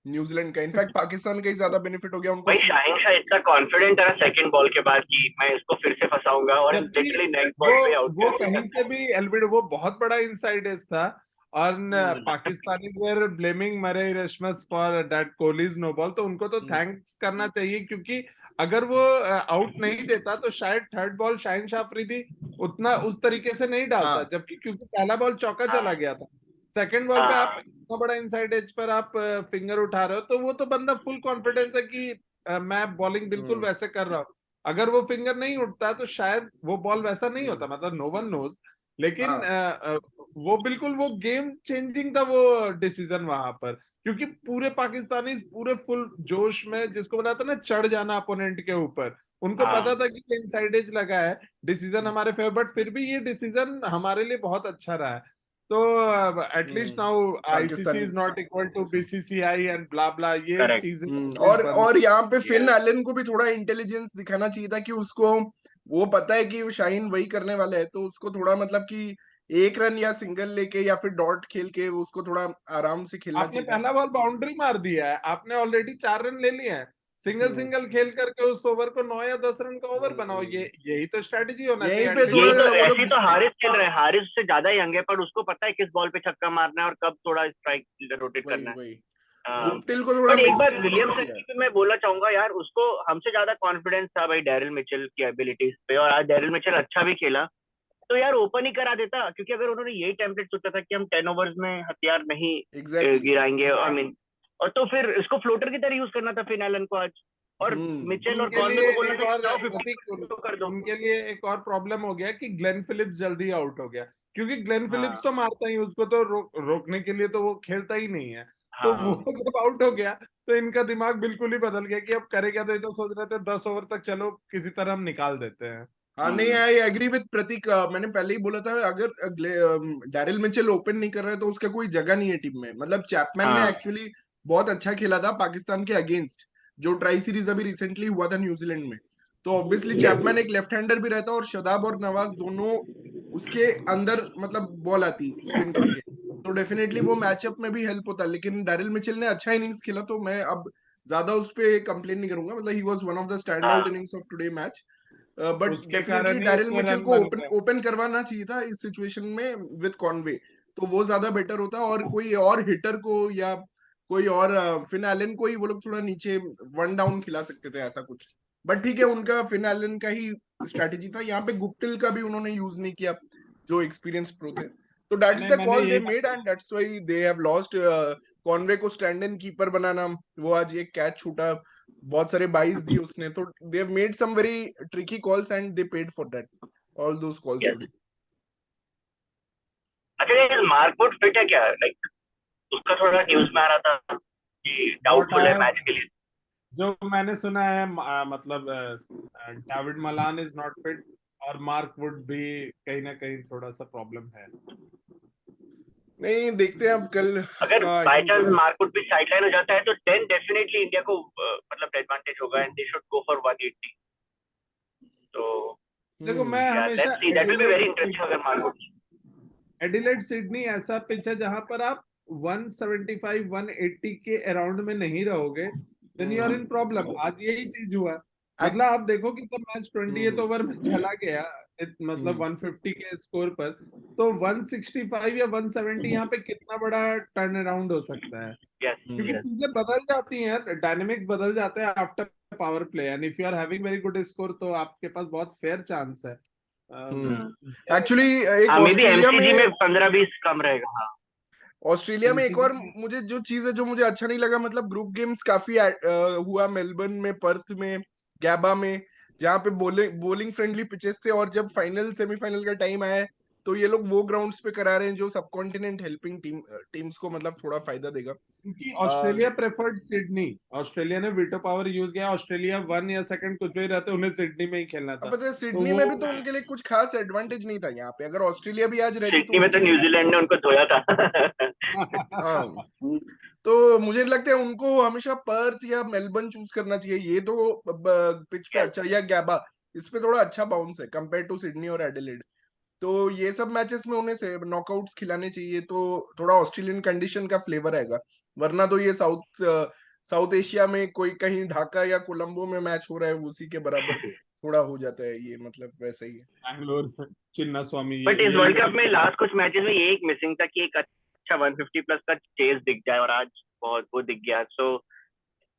न्यूजीलैंड का, इनफैक्ट पाकिस्तान का ही ज्यादा बेनिफिट हो गया उनको। भाई शाहीन शाह इतना कॉन्फिडेंट है सेकंड बॉल के बाद कि मैं इसको फिर से फंसाऊंगा, और लिटरली नेक्स्ट बॉल पे आउट वो कहीं से भी एल्बिडो वो बहुत बड़ा इनसाइड एज था, और Pakistanis were blaming Marais Erasmus for that Kohli's no ball, तो उनको तो थैंक्स करना चाहिए, क्योंकि अगर वो आउट नहीं देता तो शायद थर्ड बॉल शाहीन शाह अफरीदी उतना उस तरीके से नहीं डालता, जबकि क्योंकि पहला बॉल चौका चला गया था, सेकंड बॉल पे आप इतना बड़ा इनसाइड एज पर आप फिंगर उठा रहे हो, तो वो तो बंदा फुल कॉन्फिडेंस है कि मैं बॉलिंग बिल्कुल वैसे कर रहा हूँ, अगर वो फिंगर नहीं उठता तो शायद वो बॉल वैसा नहीं होता, मतलब नो वन नोज, लेकिन वो बिल्कुल वो गेम चेंजिंग था वो डिसीजन वहां पर, क्योंकि पूरे पाकिस्तानी पूरे फुल जोश में, जिसको बोला था ना चढ़ जाना अपोनेंट के ऊपर, उनको पता था कि इनसाइड एज लगा है, डिसीजन हमारे फेवर, बट फिर भी ये डिसीजन हमारे लिए बहुत अच्छा रहा है। तो at least now ICC is not equal to BCCI and blah blah, ये चीजें और यहाँ पे फिन एलन को भी थोड़ा इंटेलिजेंस दिखाना चाहिए था कि उसको वो पता है कि शाहीन वही करने वाला है, तो उसको थोड़ा मतलब कि एक रन या सिंगल लेके या फिर डॉट खेल के उसको थोड़ा आराम से खेलना आपने चाहिए। पहला बॉल बाउंड्री मार दिया है, आपने ऑलरेडी 4 रन ले लिए हैं, सिंगल सिंगल खेल करके उस ओवर को 9 या 10 रन का ओवर बनाओ, यही तो स्ट्रेटेजी होना यहीं चाहिए पे at थोड़ा least। यही तो, वो ऐसे लोग तो हारिस खेल रहे हैं, हारिस से ज्यादा यंग है, पर उसको पता है किस बॉल पे छक्का मारना है और कब थोड़ा स्ट्राइक रोटेट वही करना है। वही हाँ, गुप्टिल को थोड़ा बट एक बार मिस विलियमसन किया है। की भी मैं बोलना चाहूंगा यार, उसको हमसे ज्यादा कॉन्फिडेंस था भाई डैरिल मिचेल की एबिलिटीज पे, और आज डैरिल मिचेल अच्छा भी खेला, तो यार ओपन ही करा देता, क्योंकि अगर उन्होंने यही टेम्पलेट सोचा था कि हम 10 ओवर्स में हथियार नहीं एग्जैक्टली। गिराएंगे, आई मीन, और तो फिर इसको फ्लोटर की तरह यूज करना था फिन एलन को आज, और मिचेल और उनके कॉनवे लिए को बोलना एक था और कि जाओ प्रतीक 50 तो कर दो। उनके लिए एक और प्रॉब्लम हो गया कि ग्लेन फिलिप्स जल्दी आउट हो गया, क्योंकि ग्लेन फिलिप्स हाँ तो मारता ही, उसको तो रोकने के लिए तो वो खेलता ही नहीं है। तो वो हाँ जब आउट हो गया तो इनका दिमाग बिल्कुल ही बदल गया कि अब करे क्या, तो ये तो सोच रहे थे 10 ओवर तक चलो किसी तरह हम निकाल देते हैं। हाँ नहीं, आई एग्री विद प्रतीक। मैंने पहले ही बोला था, अगर डैरिल मिचेल ओपन नहीं कर रहा है तो उसका कोई जगह नहीं है टीम में। मतलब चैपमैन ने हाँ एक्चुअली बहुत अच्छा खेला था पाकिस्तान के अगेंस्ट, जो ट्राई सीरीज अभी रिसेंटली हुआ था न्यूजीलैंड में। तो ऑब्वियसली चैपमैन एक लेफ्ट हैंडर भी रहता, और शदाब और नवाज दोनों उसके अंदर मतलब बॉल आती स्पिन करके, तो डेफिनेटली वो मैचअप में भी हेल्प होता। लेकिन डैरिल मिचेल ने अच्छा इनिंग्स खेला, तो मैं अब ज्यादा उस पर कंप्लेन नहीं करूंगा। मतलब he was one of the stand out हाँ innings of today match. But उसके डेफिनेटली कारण ही डैरिल इतने मिचेल रन को बन ओपन गए। ओपन करवाना चाहिए था इस सिचुएशन में विद कॉनवे, तो वो ज्यादा बेटर होता। और कोई और हिटर को या कोई और फिन एलन को ही वो लोग थोड़ा नीचे वन डाउन खिला सकते थे, ऐसा कुछ। बट ठीक है, उनका फिन एलन का ही स्ट्रैटेजी था। यहाँ पे गुप्टिल का भी उन्होंने यूज नहीं किया, जो एक्सपीरियंस प्रो थे। तो दैट्स द मैंने कॉल दे यही made, and that's why they have lost. Conway को स्टैंड इन कीपर बनाना, वो आज एक कैच छूटा, बहुत सारे बाइस दिए उसने, तो they have made some very tricky calls and they paid for that, all those calls yes. Today. अच्छा ये मार्कवुड फिट है क्या, लाइक उसका थोड़ा न्यूज में आ रहा था कि व्हाट डाउटफुल आई है हैव, मैच के लिए। जो मैंने सुना है मतलब David Malan is not fit, और मार्क वुड भी कहीं ना कहीं थोड़ा सा प्रॉब्लम है। नहीं, देखते हैं अब कल अगर का। आई बाय थिंक चांस मार्कवुड भी साइडलाइन हो जाता है तो देन डेफिनेटली इंडिया को मतलब एडवांटेज होगा, and they should go for 180। तो देखो मैं या हमेशा let's see, that will be very interesting अगर मार्कवुड। एडिलेड सिडनी ऐसा पिच है जहां पर आप 175 180 के अराउंड में नहीं रहोगे, then you are in problem. आज यही चीज हुआ, मतलब आप देखो कि जब मैच 20th ओवर में चला गया मतलब 150 के स्कोर पर, तो 165 या 170 यहाँ पे कितना बड़ा टर्न अराउंड हो सकता है, यस क्योंकि यस। चीजें बदल जाती हैं, डायनेमिक्स बदल जाते हैं after power play, and if you are having very good score तो आपके पास बहुत फेयर चांस है। एक्चुअली एक हाँ मे बी ऑस्ट्रेलिया एमसीजी में में 15-20 कम रहेगा। हाँ ऑस्ट्रेलिया में एक और एमसीजी मुझे जो चीज है, जो मुझे अच्छा नहीं लगा, मतलब ग्रुप गेम्स काफी हुआ मेलबर्न में, पर्थ में, गैबा में, जहाँ पे बॉलिंग फ्रेंडली पिचेस थे, और जब फाइनल सेमीफाइनल का टाइम आया है, तो ये लोग वो ग्राउंड्स पे करा रहे हैं जो सब कॉन्टिनेंट हेल्पिंग टीम्स को मतलब थोड़ा फायदा देगा। क्योंकि ऑस्ट्रेलिया प्रेफर्ड सिडनी, ऑस्ट्रेलिया ने वीटो पावर यूज किया, ऑस्ट्रेलिया 1 या 2 कुछ भी रहते उन्हें सिडनी में ही खेलना अब था, पता है, तो सिडनी वो में भी तो उनके लिए कुछ खास एडवांटेज नहीं था यहाँ पे। अगर ऑस्ट्रेलिया भी आज रहती तो सिडनी में तो उनके लिए न्यूजीलैंड ने उनको धोया था। हाँ। तो मुझे लगता है उनको हमेशा पर्थ या मेलबर्न चूज करना चाहिए। ये तो पिच पे यस। अच्छा, या गैबा, इस पे थोड़ा अच्छा बाउंस है कंपेयर टू सिडनी और एडिलेड। तो ये सब मैचेस में उन्हें से नॉकआउट्स खिलाने चाहिए, तो थोड़ा ऑस्ट्रेलियन कंडीशन का फ्लेवर आएगा। वरना तो ये साउथ एशिया में कोई कहीं ढाका या कोलंबो में मैच हो रहा है, उसी के बराबर थोड़ा हो जाता है ये, मतलब वैसा ही है। बैंगलोर चिन्ना स्वामी बट इस यही वर्ल्ड कप में लास्ट कुछ मैचेस में ये एक मिसिंग था कि एक अच्छा 150 प्लस का चेज दिख जाए, और आज बहुत वो दिख गया। So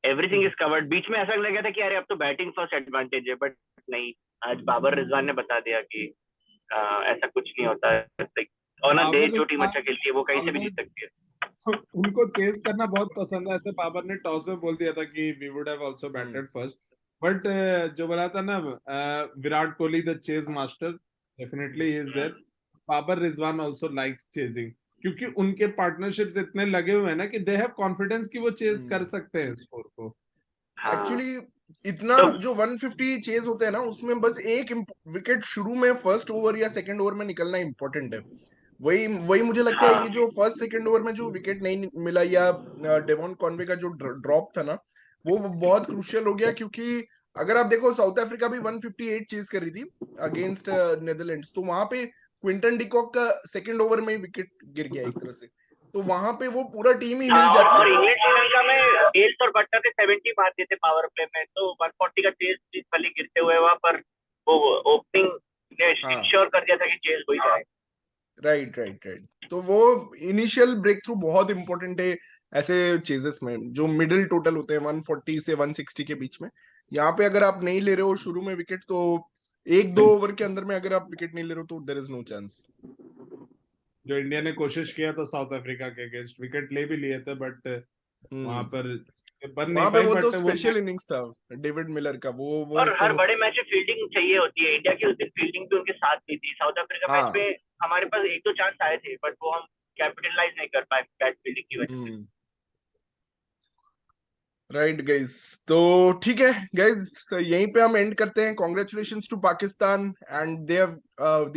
everything is covered. बीच में ऐसा लग गया था कि अरे अब तो बैटिंग फर्स्ट एडवांटेज है, बट नहीं, आज बाबर रिजवान ने बता दिया कि ऐसा कुछ नहीं होता है। ऑन अ डे बाबर जो टीम अच्छा इरफान खेलती है वो कहीं से भी जीत ऑलवेज सकती है। उनको चेस करना बहुत पसंद है, ऐसे बाबर ने टॉस में बोल दिया था कि we would have also hmm batted first, but जो बोला था ना Virat Kohli the chase master, definitely he is there. Babar Rizwan also likes chasing, क्योंकि उनके पार्टनरशिप्स इतने लगे हुए हैं ना कि दे हैव कॉन्फिडेंस कि वो चेज कर सकते हैं स्कोर को। हाँ एक्चुअली इतना तो जो 150 चेज होते हैं ना, उसमें बस एक विकेट शुरू में फर्स्ट ओवर या सेकंड ओवर में निकलना इंपॉर्टेंट है। वही वही मुझे लगता है, ये हाँ जो फर्स्ट सेकंड ओवर में जो विकेट नहीं मिला, या डेवॉन कॉनवे का जो ड्रॉप था ना, वो बहुत क्रूशियल हो गया। क्योंकि अगर आप देखो, साउथ अफ्रीका भी 158 चेज कर रही थी अगेंस्ट नेदरलैंड्स, तो वहां पे क्विंटन डिकॉक का सेकंड ओवर में ही विकेट गिर गया एक तरह से। तो वहां पे वो पूरा टीम ही हाँ, हिल और जाती है। इंग्लैंड श्रीलंका में गेल्स और बटलर ने 70 मार दिए थे पावर प्ले में, तो 140 का चेज भले गिरते हुए वहां पर वो ओपनिंग ने हाँ इंश्योर कर दिया था कि चेज हो ही जाए। Right right right. तो वो इनिशियल ब्रेक थ्रू बहुत इंपॉर्टेंट है ऐसे चेजेस में, जो मिडिल टोटल होते हैं 140 से 160 के बीच में। यहाँ पे अगर आप नहीं ले रहे हो शुरू में विकेट, तो एक दो ओवर के अंदर में अगर आप विकेट नहीं ले रहे हो तो देयर इज नो चांस। जो इंडिया ने कोशिश किया था साउथ अफ्रीका के अगेंस्ट, विकेट ले भी लिए थे, बट वहां पर बन नहीं वहां पे पाई। वो तो बट वो स्पेशल इनिंग्स था डेविड मिलर का, वो और एक हर तो। बड़े मैच में फील्डिंग चाहिए होती है, इंडिया की उस दिन फील्डिंग भी उनके साथ नहीं थी। साउथ अफ्रीका मैच हाँ। में हमारे पास एक दो चांस आए थे, बट वो हम कैपिटलाइज नहीं कर पाए बैड फील्डिंग की वजह से। राइट गाइस, तो ठीक है गाइस, तो यहीं पे हम एंड करते हैं। Congratulations to Pakistan, and they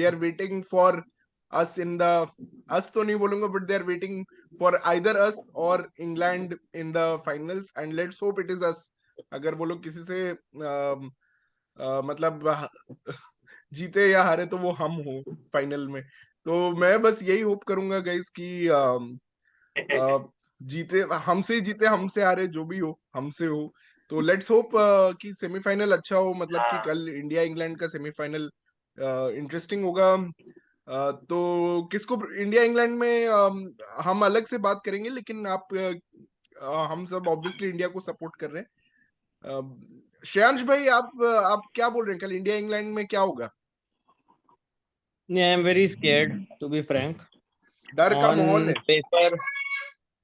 are waiting for us in the, us तो नहीं बोलूंगा, but they are waiting for either us और England in the finals, and let's hope it is us. अगर वो लोग किसी से मतलब जीते या हारे तो वो हम हो फाइनल में। तो मैं बस यही होप करूंगा गाइस कि जीते, हमसे ही जीते, हमसे हारे, जो भी हो हमसे हो। तो लेट्स होप कि सेमीफाइनल अच्छा हो, मतलब कि हाँ, कल इंडिया इंग्लैंड का सेमीफाइनल इंटरेस्टिंग होगा। तो किसको, इंडिया इंग्लैंड में हम अलग से बात करेंगे, लेकिन आप हम सब ऑब्वियसली इंडिया को सपोर्ट कर रहे हैं। श्रेयांश भाई, आप क्या बोल रहे हैं, कल इंडिया इंग्लैंड में क्या होगा? Yeah, I'm very scared, to be frank. डर का माहौल On है। paper,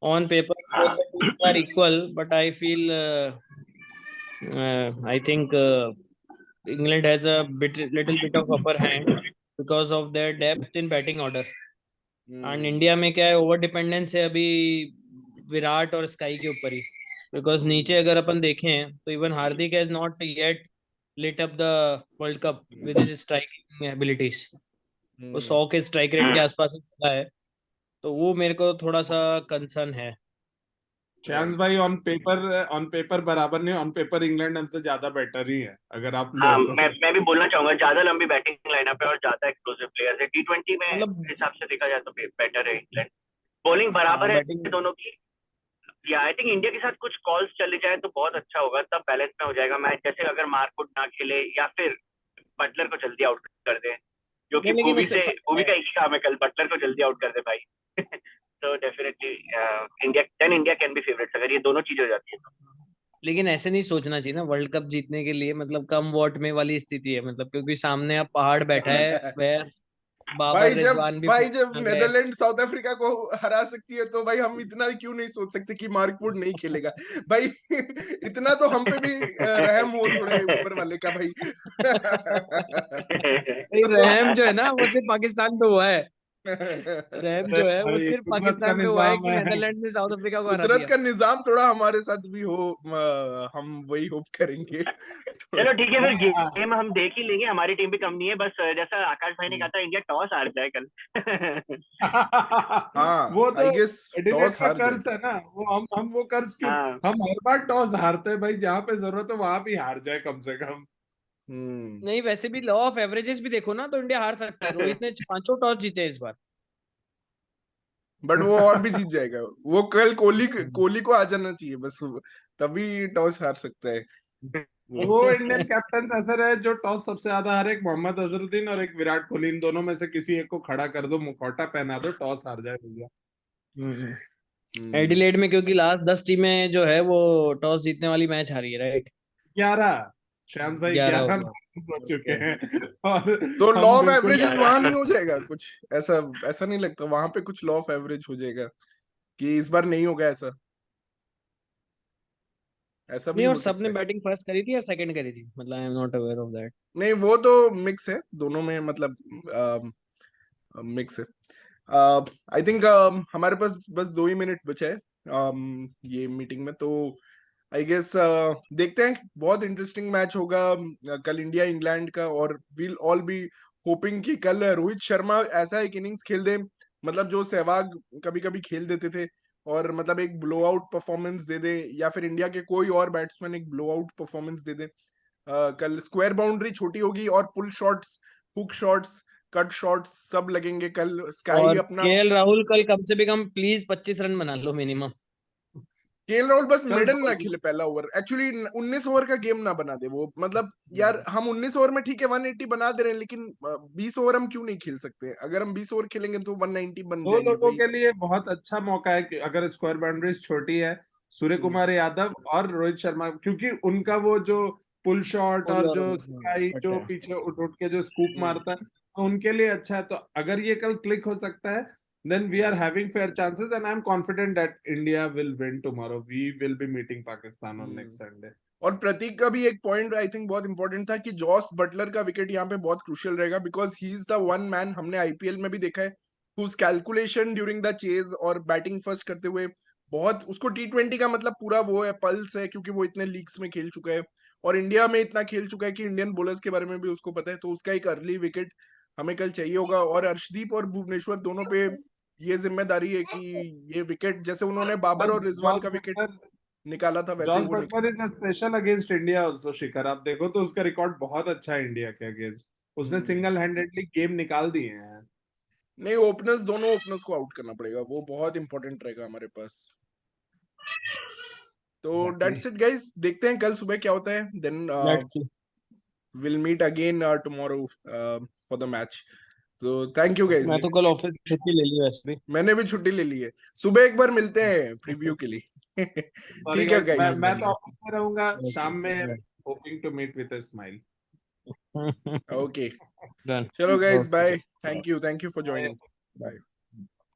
on paper, both the teams are equal, but I feel, I think England has a little bit of upper hand because of their depth in batting order. And India में क्या है, over dependence है अभी विराट और sky के ऊपर ही। Because नीचे अगर अपन देखें तो even Hardik has not yet lit up the world cup with his striking abilities. वो 100 के स्ट्राइक रेट के आसपास ही चला है, तो वो मेरे को थोड़ा सा कंसर्न है। श्रेयांश भाई, ऑन पेपर बराबर नहीं, ऑन पेपर इंग्लैंड हमसे ज्यादा बेटर ही है अगर आप लो हाँ, तो। मैं भी बोलना चाहूंगा, ज्यादा लंबी बैटिंग लाइनअप है और ज्यादा एक्सप्लोसिव प्लेयर्स है। T20 में मतलब हिसाब से देखा जाए तो बेटर है इंग्लैंड। बॉलिंग हाँ, बराबर है बैटिंग दोनों की। या आई थिंक इंडिया के साथ कुछ कॉल्स चले जाए तो बहुत अच्छा होगा, तब बैलेंस में हो जाएगा मैच। जैसे अगर मार्कवुड ना खेले या फिर बटलर को जल्दी आउट कर दे, जो कि नहीं, लेकिन भूवी का एक ही काम है, कल बटलर को जल्दी आउट कर दे भाई। तो definitely India can be favourites अगर ये दोनों चीजें हो जाती है तो। लेकिन ऐसे नहीं सोचना चाहिए ना वर्ल्ड कप जीतने के लिए, मतलब कम वॉट में वाली स्थिति है, मतलब क्योंकि सामने अब पहाड़ बैठा है वह बाबर भाई जब रिजवान भी भाई जब आ गए। नेदरलैंड साउथ अफ्रीका को हरा सकती है, तो भाई हम इतना क्यों नहीं सोच सकते कि मार्कवुड नहीं खेलेगा भाई? इतना तो हम पे भी रहम हो थोड़े ऊपर वाले का भाई। भाई तो रहम जो है ना वो सिर्फ पाकिस्तान पे हुआ है। रहम अरे जो है वो भाई, सिर्फ कुदरत का पाकिस्तान पे हुआ है निजाम कि है। नेदरलैंड ने साउथ अफ्रीका को हरा कुदरत दिया। का निजाम थोड़ा हमारे साथ भी हो, हम वही होप करेंगे थोड़ा। चलो ठीक है, फिर हाँ, गेम हम देख ही लेंगे, हमारी टीम भी कम नहीं है। बस जैसा आकाश भाई ने कहा था, इंडिया टॉस हार जाए कल। हाँ वो आई तो गेस एडिलेड टॉस का हार जाए। कर्ज है ना। वो हम वो कर्ज क्यों, हाँ, हम हर बार टॉस हारते हैं भाई, जहां पे जरूरत है वहां भी हार जाए कम से कम। नहीं, वैसे भी लॉ ऑफ एवरेजेस भी देखो ना तो इंडिया हार सकता है। रोहित ने 5 टॉस जीते हैं इस बार। बट वो और भी जीत जाएगा। वो कल कोहली को आ जाना चाहिए बस, तभी टॉस हार सकता है वो। वो इंडियन कैप्टन ऐसे रहे जो टॉस सबसे ज्यादा हारे, एक मोहम्मद अजहरुद्दीन और एक विराट कोहली, इन दोनों में से किसी एक को खड़ा कर दो, मुखौटा पहना दो, टॉस हार जाए भैया। हम्म। एडिलेड में क्योंकि लास्ट 10 टीमें जो है वो टॉस जीतने वाली मैच हारी है, राइट। 11, श्याम भाई 11 हो 11 गया। हो चुके Okay. हैं। और तो लॉ हम ऑफ बिल्कुल एवरेजेस वहां नहीं हो जाएगा कुछ ऐसा? ऐसा नहीं लगता वहां पे कुछ लॉ ऑफ एवरेज हो जाएगा कि इस बार नहीं होगा ऐसा? ऐसा भी नहीं, और हो सबने सकता है। बैटिंग फर्स्ट करी थी या सेकंड करी थी, मतलब I am not aware of that. नहीं, वो तो मिक्स है दोनों में, मतलब मिक्स है। आई थिंक हमारे पास बस 2 ही मिनट बचे हैं ये मीटिंग में, तो आई गेस देखते हैं। बहुत इंटरेस्टिंग मैच होगा कल इंडिया इंग्लैंड का, और विल ऑल बी होपिंग कि कल रोहित शर्मा ऐसा एक इनिंग्स खेल दे, मतलब जो सहवाग कभी कभी खेल देते थे, और मतलब एक ब्लो आउट परफॉर्मेंस दे दे, या फिर इंडिया के कोई और बैट्समैन एक ब्लो आउट परफॉर्मेंस दे दे। कल स्क्वायर बाउंड्री छोटी होगी और pull shots, hook shots cut shots सब लगेंगे कल। स्काई और अपना केएल राहुल कल कम से कम प्लीज 25 रन बना लो मिनिमम। केएल राहुल बस कल मिडन ना तो खेले पहला ओवर, एक्चुअली 19 ओवर का गेम ना बना दे वो, मतलब यार हम 19 ओवर में ठीक है 180 बना दे रहे हैं, लेकिन 20 ओवर हम क्यों नहीं खेल सकते? अगर हम 20 ओवर खेलेंगे तो 190 बन दो जाएंगे लोगों वही। के लिए बहुत अच्छा मौका है कि अगर स्क्वायर बाउंड्रीज छोटी है, सूर्य कुमार यादव और रोहित शर्मा, क्योंकि उनका वो जो पुल शॉट और जो स्काई जो पीछे उठ उठ के जो स्कूप मारता है, तो उनके लिए अच्छा है। तो अगर ये कल क्लिक हो सकता है, then we are having fair chances and I'm confident that India will win tomorrow. We will be meeting Pakistan on next Sunday. और प्रतीक का भी एक पॉइंट आई थिंक बहुत इंपॉर्टेंट था कि जॉस बटलर का विकेट यहाँ पे बहुत क्रूशियल रहेगा, because he is the one man, हमने आईपीएल में भी देखा है, whose calculation during the chase और बैटिंग फर्स्ट करते हुए बहुत, उसको टी20 का मतलब पूरा वो है, पल्स है, क्योंकि वो इतने लीग्स में खेल चुका है और इंडिया में इतना खेल चुका है कि इंडियन बॉलर्स के बारे में भी उसको पता है। तो उसका एक अर्ली विकेट हमें कल चाहिए होगा। और अर्शदीप और भुवनेश्वर दोनों पे ये जिम्मेदारी है कि ये विकेट, जैसे उन्होंने बाबर और रिजवान का विकेट निकाला था वैसे ही जॉस वो Buttler is a special against India also. Shikhar, आप देखो तो उसका रिकॉर्ड बहुत अच्छा है इंडिया के अगेंस्ट। उसने सिंगल हैंडेडली गेम निकाल दिए हैं। नहीं, ओपनर्स दोनों ओपनर्स को आउट करना पड़ेगा, वो बहुत इंपॉर्टेंट रहेगा हमारे पास। तो दैट्स इट गाइस, देखते हैं कल सुबह क्या होता है, then will meet again tomorrow for the match. तो थैंक यू गाइस। मैं तो कल ऑफिस छुट्टी ले ली वैसे भी। मैंने भी छुट्टी ले ली है, सुबह एक बार मिलते हैं प्रीव्यू के लिए। सॉरी ठीक है गाइस, मैं गाइस, मैं तो ऑफिस में रहूंगा शाम में, hoping to meet with a smile. Okay Done. चलो guys, okay bye, sir, thank you for joining, bye.